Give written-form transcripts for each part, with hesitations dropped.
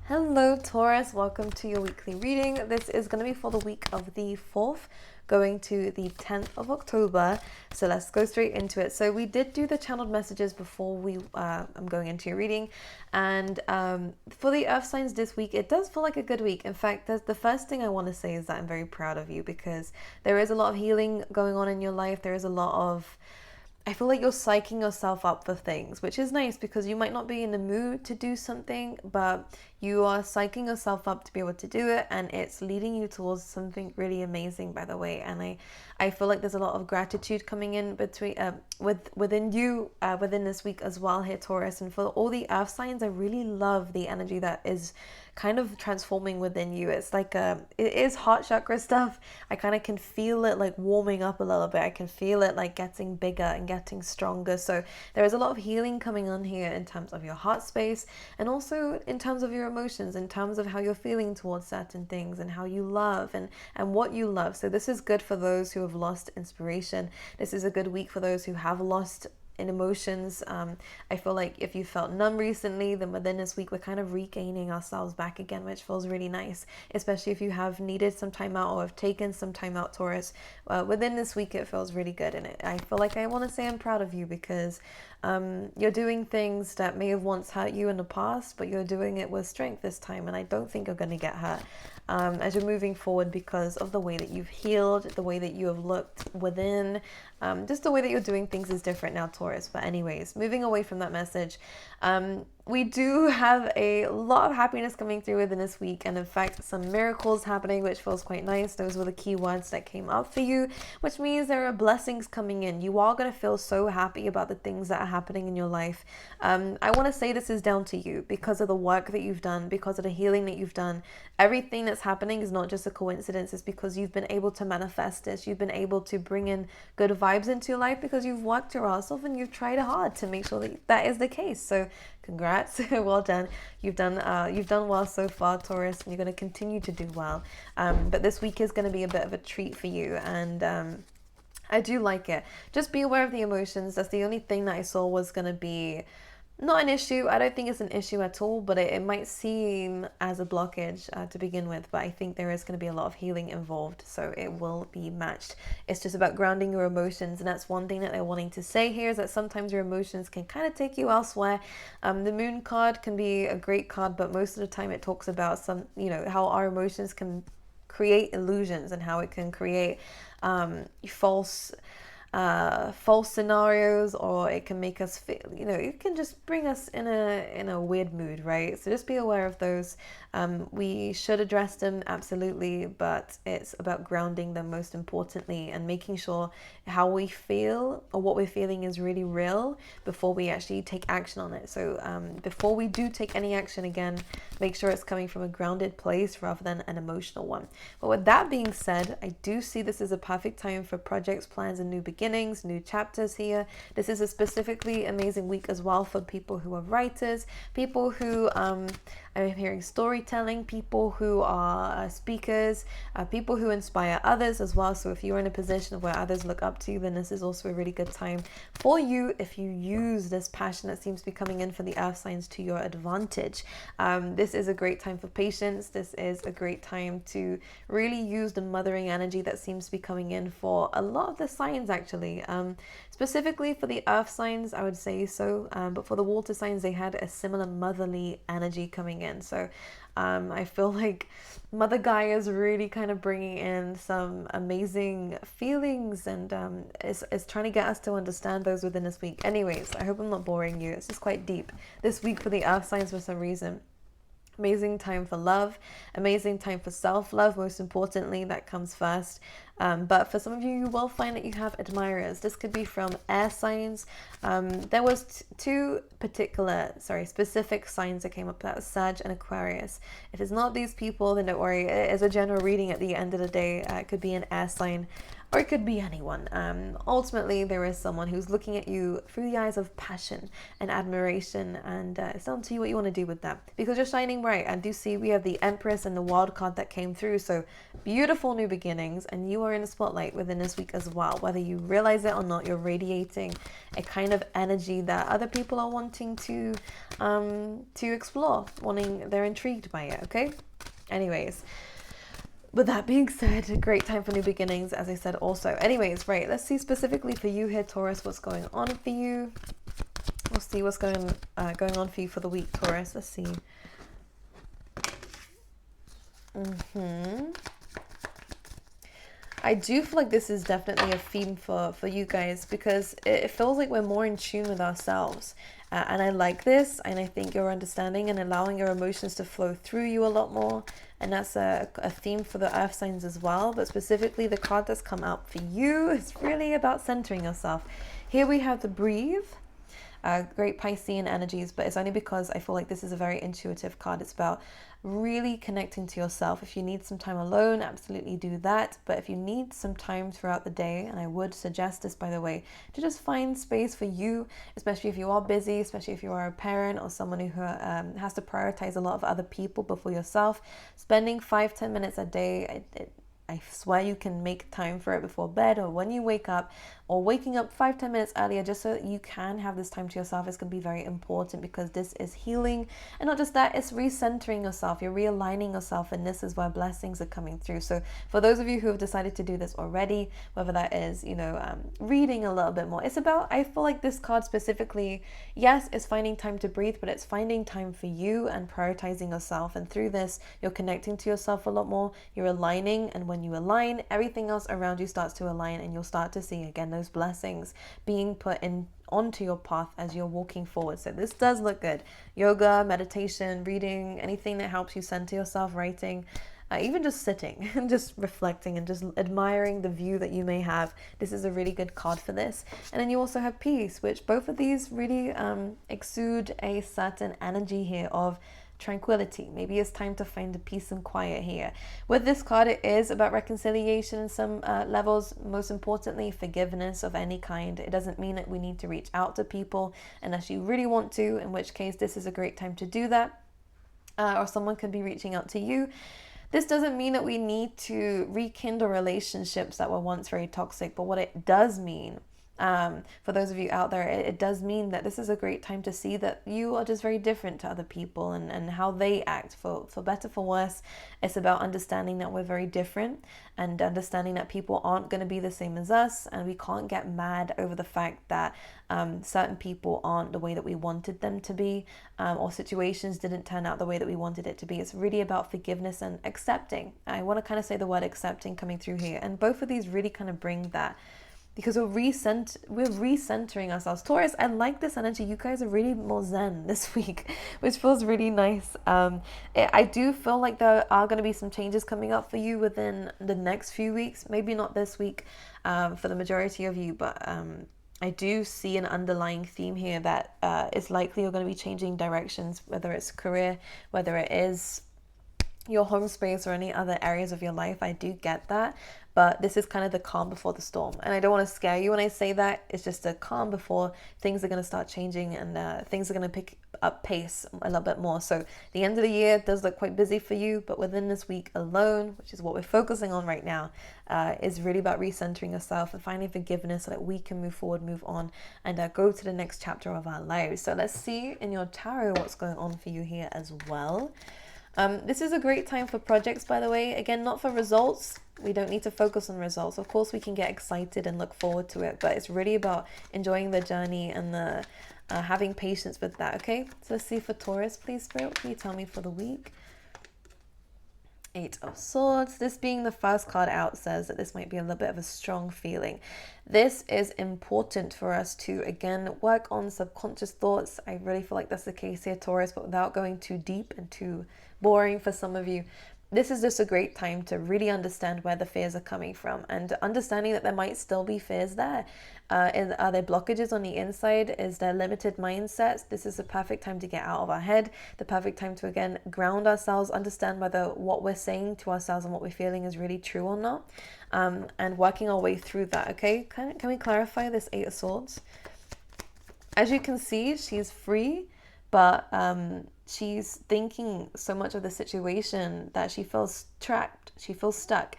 Hello Taurus, welcome to your weekly reading. This is going to be for the week of the 4th going to the 10th of October. So let's go straight into it. So we did do the channeled messages before I'm going into your reading. And for the earth signs this week, it does feel like a good week. In fact, the first thing I want to say is that I'm very proud of you because there is a lot of healing going on in your life. There is a lot of I feel like you're psyching yourself up for things, which is nice because you might not be in the mood to do something, but you are psyching yourself up to be able to do it, and it's leading you towards something really amazing, by the way. And I feel like there's a lot of gratitude coming in within you within this week as well here, Taurus. And for all the earth signs, I really love the energy that is kind of transforming within you. It's like it is heart chakra stuff. I kind of can feel it like warming up a little bit. I can feel it like getting bigger and getting stronger. So there is a lot of healing coming on here in terms of your heart space, and also in terms of your emotions, in terms of how you're feeling towards certain things and how you love and what you love. So this is good for those who have lost inspiration. This is a good week for those who have lost in emotions. I feel like if you felt numb recently, then within this week we're kind of regaining ourselves back again, which feels really nice, especially if you have needed some time out or have taken some time out, Taurus. Within this week it feels really good, and I feel like I want to say I'm proud of you because you're doing things that may have once hurt you in the past, but you're doing it with strength this time, and I don't think you're going to get hurt as you're moving forward because of the way that you've healed, the way that you have looked within. Just the way that you're doing things is different now, Taurus. But anyways, moving away from that message, we do have a lot of happiness coming through within this week, and in fact some miracles happening, which feels quite nice. Those were the key words that came up for you, which means there are blessings coming in. You are going to feel so happy about the things that are happening in your life. I want to say this is down to you because of the work that you've done, because of the healing that you've done. Everything that's happening is not just a coincidence. It's because you've been able to manifest this. You've been able to bring in good vibes into your life because you've worked your ass off and you've tried hard to make sure that that is the case. So congrats. Well done. You've done well so far, Taurus, and you're going to continue to do well. But this week is going to be a bit of a treat for you, and I do like it. Just be aware of the emotions. That's the only thing that I saw was going to be not an issue. I don't think it's an issue at all, but it might seem as a blockage to begin with. But I think there is going to be a lot of healing involved, so it will be matched. It's just about grounding your emotions, and that's one thing that they're wanting to say here, is that sometimes your emotions can kind of take you elsewhere. The moon card can be a great card, but most of the time it talks about how our emotions can create illusions and how it can create false scenarios, or it can make us feel, it can just bring us in a weird mood, right? So just be aware of those. We should address them, absolutely, but it's about grounding them most importantly, and making sure how we feel or what we're feeling is really real before we actually take action on it. So before we do take any action, again, make sure it's coming from a grounded place rather than an emotional one. But with that being said, I do see this as a perfect time for projects, plans, and new beginnings, new chapters here. This is a specifically amazing week as well for people who are writers, people who I'm hearing storytelling, people who are speakers, people who inspire others as well. So if you're in a position where others look up to you, then this is also a really good time for you if you use this passion that seems to be coming in for the earth signs to your advantage. This is a great time for patience. This is a great time to really use the mothering energy that seems to be coming in for a lot of the signs, actually. Specifically for the earth signs, I would say so, but for the water signs, they had a similar motherly energy coming in. So I feel like Mother Gaia is really kind of bringing in some amazing feelings, and is trying to get us to understand those within this week. Anyways, I hope I'm not boring you. It's just quite deep this week for the earth signs for some reason. Amazing time for love, amazing time for self-love, most importantly, that comes first. But for some of you, you will find that you have admirers. This could be from air signs. There was two specific signs that came up. That was Sag and Aquarius. If it's not these people, then don't worry. It is a general reading at the end of the day. It could be an air sign. or it could be anyone. Ultimately, there is someone who's looking at you through the eyes of passion and admiration, and it's down to you what you want to do with that, because you're shining bright. I do see we have the Empress and the Wild card that came through, so beautiful new beginnings, and you are in the spotlight within this week as well. Whether you realize it or not, you're radiating a kind of energy that other people are wanting to explore, they're intrigued by it, okay? Anyways, with that being said, a great time for new beginnings, as I said also. Anyways, right, let's see specifically for you here, Taurus, what's going on for you. We'll see what's going on for you for the week, Taurus. Let's see. I do feel like this is definitely a theme for you guys, because it feels like we're more in tune with ourselves. And I like this, and I think you're understanding and allowing your emotions to flow through you a lot more. And that's a theme for the earth signs as well. But specifically, the card that's come out for you is really about centering yourself. Here we have the breathe. Great Piscean energies, but it's only because I feel like this is a very intuitive card. It's about really connecting to yourself. If you need some time alone, absolutely do that. But if you need some time throughout the day, and I would suggest this, by the way, to just find space for you, especially if you are busy, especially if you are a parent or someone who has to prioritize a lot of other people before yourself. Spending 5-10 minutes a day, I swear you can make time for it before bed or when you wake up, or waking up 5-10 minutes earlier, just so that you can have this time to yourself. Is going to be very important, because this is healing. And not just that, it's recentering yourself. You're realigning yourself, and this is where blessings are coming through. So for those of you who have decided to do this already, whether that is, reading a little bit more, it's about, I feel like this card specifically, yes, it's finding time to breathe, but it's finding time for you and prioritizing yourself. And through this, you're connecting to yourself a lot more. You're aligning, and when you align, everything else around you starts to align, and you'll start to see again those blessings being put in onto your path as you're walking forward. So this does look good. Yoga, meditation, reading, anything that helps you center yourself, writing, even just sitting and just reflecting and just admiring the view that you may have. This is a really good card for this. And then you also have peace, which both of these really exude a certain energy here of tranquility. Maybe it's time to find the peace and quiet here. With this card, it is about reconciliation in some levels. Most importantly, forgiveness of any kind. It doesn't mean that we need to reach out to people unless you really want to, in which case this is a great time to do that. Or someone could be reaching out to you. This doesn't mean that we need to rekindle relationships that were once very toxic, but what it does mean, for those of you out there, it does mean that this is a great time to see that you are just very different to other people, and how they act, for better, for worse. It's about understanding that we're very different, and understanding that people aren't going to be the same as us, and we can't get mad over the fact that certain people aren't the way that we wanted them to be, or situations didn't turn out the way that we wanted it to be. It's really about forgiveness and accepting. I want to kind of say the word accepting coming through here, and both of these really kind of bring that, because we're recentering ourselves. Taurus, I like this energy. You guys are really more zen this week, which feels really nice. I do feel like there are going to be some changes coming up for you within the next few weeks. Maybe not this week for the majority of you, but I do see an underlying theme here that it's likely you're going to be changing directions, whether it's career, whether it is your home space or any other areas of your life. I do get that, but this is kind of the calm before the storm. And I don't want to scare you when I say that. It's just a calm before things are going to start changing, and things are going to pick up pace a little bit more. So the end of the year does look quite busy for you, but within this week alone, which is what we're focusing on right now, is really about recentering yourself and finding forgiveness so that we can move forward, move on, and go to the next chapter of our lives. So let's see in your tarot what's going on for you here as well. This is a great time for projects, by the way. Again, not for results. We don't need to focus on results. Of course, we can get excited and look forward to it, but it's really about enjoying the journey and the having patience with that, okay? So let's see for Taurus, please, Spirit. What can you tell me for the week? 8 of Swords. This being the first card out says that this might be a little bit of a strong feeling. This is important for us to, again, work on subconscious thoughts. I really feel like that's the case here, Taurus, but without going too deep and too boring for some of you. this is just a great time to really understand where the fears are coming from, and understanding that there might still be fears there. Are there blockages on the inside? Is there limited mindsets? This is the perfect time to get out of our head, the perfect time to, again, ground ourselves, understand whether what we're saying to ourselves and what we're feeling is really true or not, and working our way through that, okay? Can we clarify this Eight of Swords? As you can see, she's free, but she's thinking so much of the situation that she feels trapped, she feels stuck,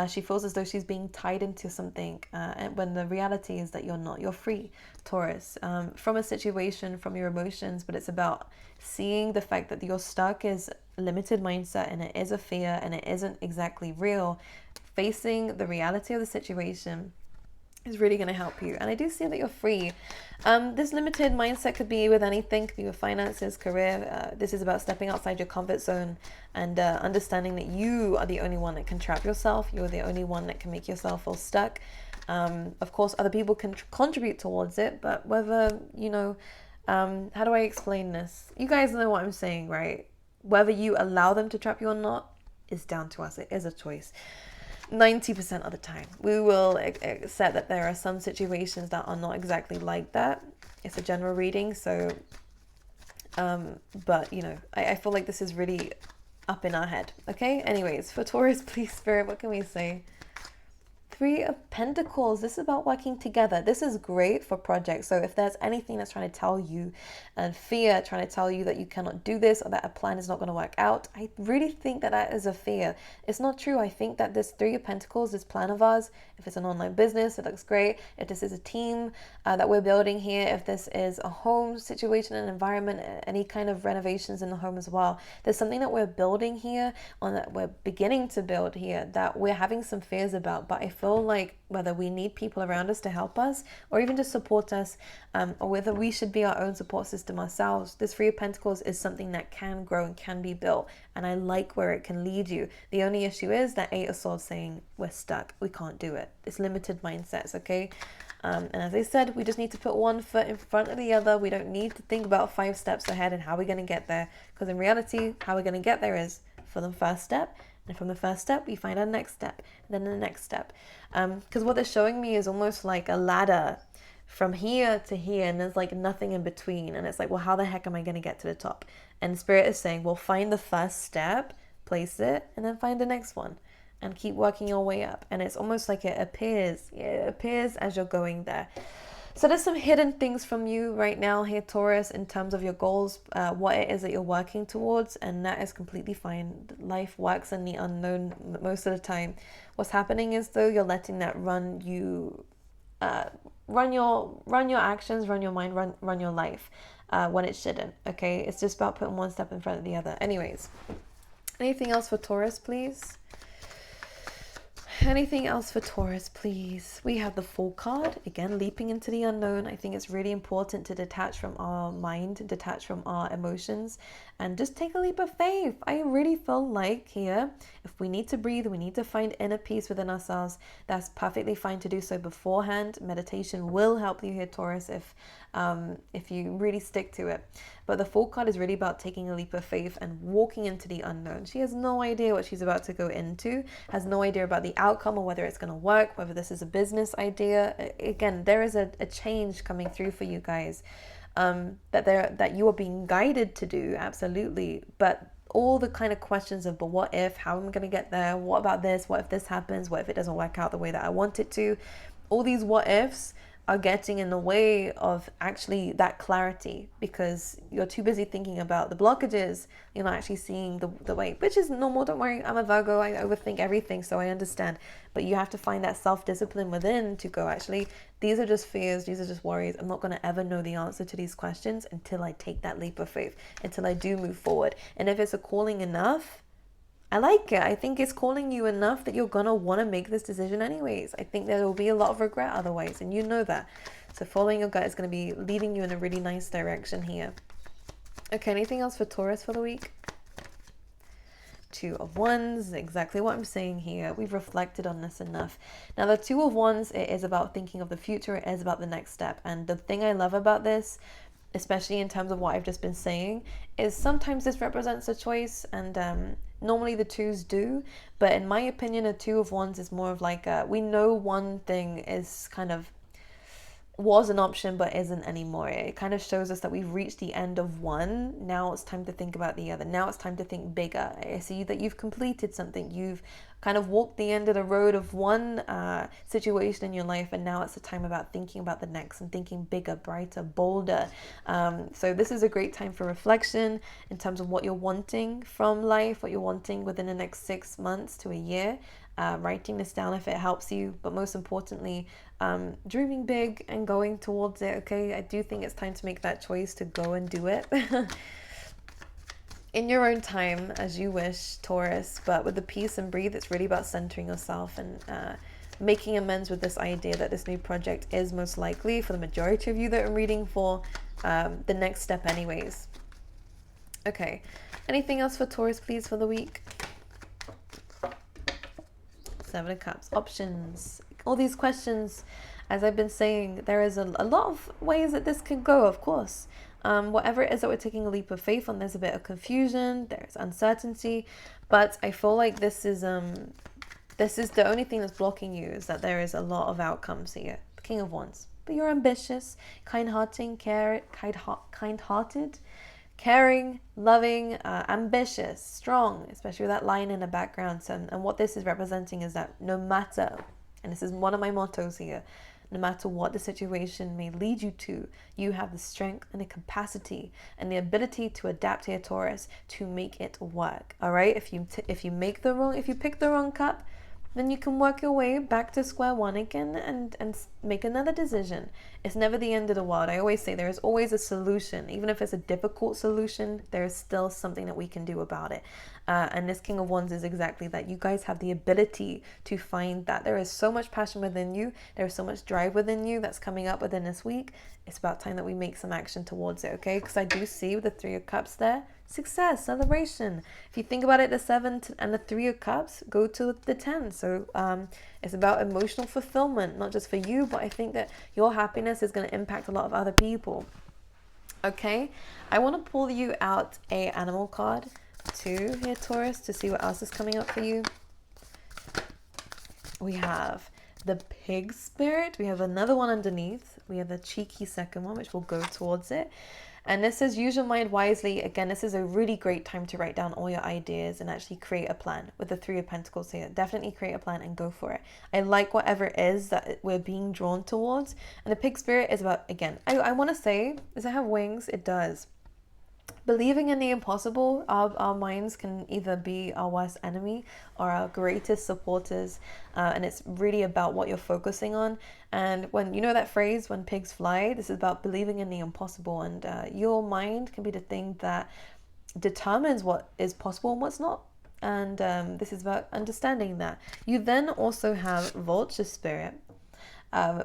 she feels as though she's being tied into something, and when the reality is that you're not. You're free, Taurus, from a situation, from your emotions, but it's about seeing the fact that you're stuck is limited mindset, and it is a fear, and it isn't exactly real. Facing the reality of the situation is really going to help you. And I do see that you're free. This limited mindset could be with anything, could be with finances, career. This is about stepping outside your comfort zone and understanding that you are the only one that can trap yourself. You're the only one that can make yourself feel stuck. Of course, other people can contribute towards it, but whether, how do I explain this? You guys know what I'm saying, right? Whether you allow them to trap you or not is down to us. It is a choice. 90% of the time we will accept that there are some situations that are not exactly like that. It's a general reading, so but I feel like this is really up in our head. Okay, anyways, for Taurus, please, Spirit, what can we say? Three of Pentacles. This is about working together. This is great for projects. So if there's anything that's trying to tell you, and fear trying to tell you that you cannot do this or that a plan is not going to work out, I really think that that is a fear. It's not true. I think that this Three of Pentacles, this plan of ours, if it's an online business, it looks great. If this is a team that we're building here, if this is a home situation and environment, any kind of renovations in the home as well, there's something that we're building here, on that we're beginning to build here, that we're having some fears about. But I feel like whether we need people around us to help us or even to support us, or whether we should be our own support system ourselves, this Three of Pentacles is something that can grow and can be built, and I like where it can lead you. The only issue is that Eight of Swords saying we're stuck, we can't do it. It's limited mindsets, okay? And as I said, we just need to put one foot in front of the other. We don't need to think about 5 steps ahead and how we're going to get there, because in reality, how we're going to get there is for the first step. And from the first step, we find our next step, and then the next step. Because what they're showing me is almost like a ladder from here to here, and there's like nothing in between. And it's like, well, how the heck am I going to get to the top? And Spirit is saying, well, find the first step, place it, and then find the next one, and keep working your way up. And it's almost like it appears as you're going there. So there's some hidden things from you right now here, Taurus, in terms of your goals, what it is that you're working towards, and that is completely fine. Life works in the unknown most of the time. What's happening is, though, you're letting that run you, run your actions, run your mind, run your life, when it shouldn't. Okay, it's just about putting one step in front of the other. Anyways, anything else for Taurus, please? Anything else for Taurus, please? We have the Fool card, again, leaping into the unknown. I think it's really important to detach from our mind, detach from our emotions, and just take a leap of faith. I really feel like here, if we need to breathe, we need to find inner peace within ourselves. That's perfectly fine to do so beforehand. Meditation will help you here, Taurus, if you really stick to it. But the Fool card is really about taking a leap of faith and walking into the unknown. She has no idea what she's about to go into, has no idea about the outcome or whether it's going to work, whether this is a business idea. Again, there is a change coming through for you guys, that you are being guided to do, absolutely. But all the kind of questions of, but what if, how am I going to get there? What about this? What if this happens? What if it doesn't work out the way that I want it to? All these what ifs are getting in the way of actually that clarity, because you're too busy thinking about the blockages. You're not actually seeing the way, which is normal. Don't worry, I'm a Virgo, I overthink everything, so I understand. But you have to find that self-discipline within to go, actually, these are just fears, these are just worries. I'm not going to ever know the answer to these questions until I take that leap of faith, until I do move forward. And if it's a calling enough, I like it. I think it's calling you enough that you're going to want to make this decision anyways. I think there will be a lot of regret otherwise, and you know that. So following your gut is going to be leading you in a really nice direction here. Okay, anything else for Taurus for the week? Two of Wands, exactly what I'm saying here. We've reflected on this enough. Now, the Two of Wands, it is about thinking of the future. It is about the next step. And the thing I love about this, especially in terms of what I've just been saying, is sometimes this represents a choice, and normally the twos do, but in my opinion, a two of wands is more of like we know one thing is kind of was an option but isn't anymore. It kind of shows us that we've reached the end of one. Now it's time to think about the other. Now it's time to think bigger. I see that you've completed something. You've kind of walked the end of the road of one situation in your life, and now it's the time about thinking about the next and thinking bigger, brighter, bolder. So this is a great time for reflection in terms of what you're wanting from life, what you're wanting within the next 6 months to a year. Writing this down if it helps you, but most importantly, dreaming big and going towards it. Okay, I do think it's time to make that choice to go and do it in your own time as you wish, Taurus. But with the peace and breathe, it's really about centering yourself and making amends with this idea that this new project is most likely, for the majority of you that I'm reading for, the next step anyways. Okay, anything else for Taurus, please, for the week? Seven of Cups, options, all these questions. As I've been saying, there is a lot of ways that this could go, of course. Whatever it is that we're taking a leap of faith on, there's a bit of confusion, there's uncertainty, but I feel like this is the only thing that's blocking you, is that there is a lot of outcomes here. The King of Wands, but you're ambitious, kind-hearted, caring, loving, ambitious, strong, especially with that line in the background. So, and what this is representing is that no matter, and this is one of my mottos here, no matter what the situation may lead you to, you have the strength and the capacity and the ability to adapt here, Taurus, to make it work. All right, if you pick the wrong cup, then you can work your way back to square one again and make another decision. It's never the end of the world. I always say there is always a solution. Even if it's a difficult solution, there is still something that we can do about it. And this King of Wands is exactly that. You guys have the ability to find that. There is so much passion within you. There is so much drive within you that's coming up within this week. It's about time that we make some action towards it, okay? Because I do see with the Three of Cups there, success, celebration. If you think about it, the 7 and the 3 of Cups go to the 10. So it's about emotional fulfillment, not just for you, but I think that your happiness is going to impact a lot of other people. Okay, I want to pull you out a animal card too here, Taurus, to see what else is coming up for you. We have the pig spirit. We have another one underneath. We have the cheeky second one, which will go towards it. And this says, use your mind wisely. Again, this is a really great time to write down all your ideas and actually create a plan. With the 3 of Pentacles here, definitely create a plan and go for it. I like whatever it is that we're being drawn towards. And the pig spirit is about, again, I want to say, does it have wings? It does. Believing in the impossible. Our minds can either be our worst enemy or our greatest supporters, and it's really about what you're focusing on. And when you know that phrase, when pigs fly, this is about believing in the impossible, and your mind can be the thing that determines what is possible and what's not. And this is about understanding that. You then also have vulture spirit,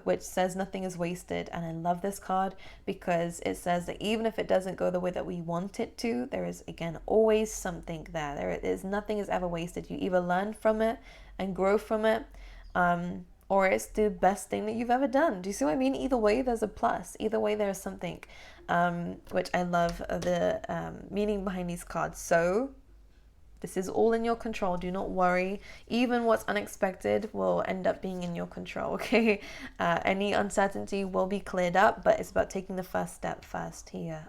which says nothing is wasted. And I love this card because it says that even if it doesn't go the way that we want it to, there is, again, always something there. There is nothing is ever wasted. You either learn from it and grow from it, or it's the best thing that you've ever done. Do you see what I mean? Either way, there's a plus. Either way, there's something, which I love the meaning behind these cards. So this is all in your control. Do not worry. Even what's unexpected will end up being in your control, okay? Any uncertainty will be cleared up, but it's about taking the first step first here,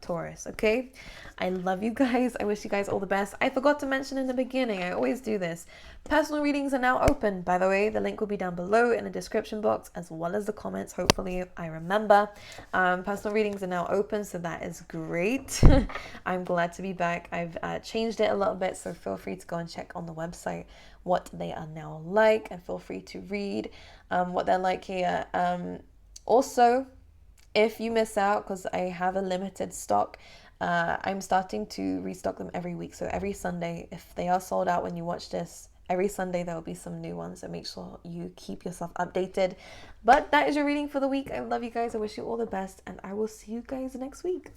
Taurus, okay? I love you guys. I wish you guys all the best. I forgot to mention in the beginning, I always do this. Personal readings are now open, by the way. The link will be down below in the description box, as well as the comments. Hopefully, I remember. Personal readings are now open, so that is great. I'm glad to be back. I've changed it a little bit, so feel free to go and check on the website what they are now like, and feel free to read what they're like here. Also, if you miss out, because I have a limited stock, I'm starting to restock them every week. So every Sunday, if they are sold out when you watch this, every Sunday there will be some new ones, so make sure you keep yourself updated. But that is your reading for the week. I love you guys. I wish you all the best, and I will see you guys next week.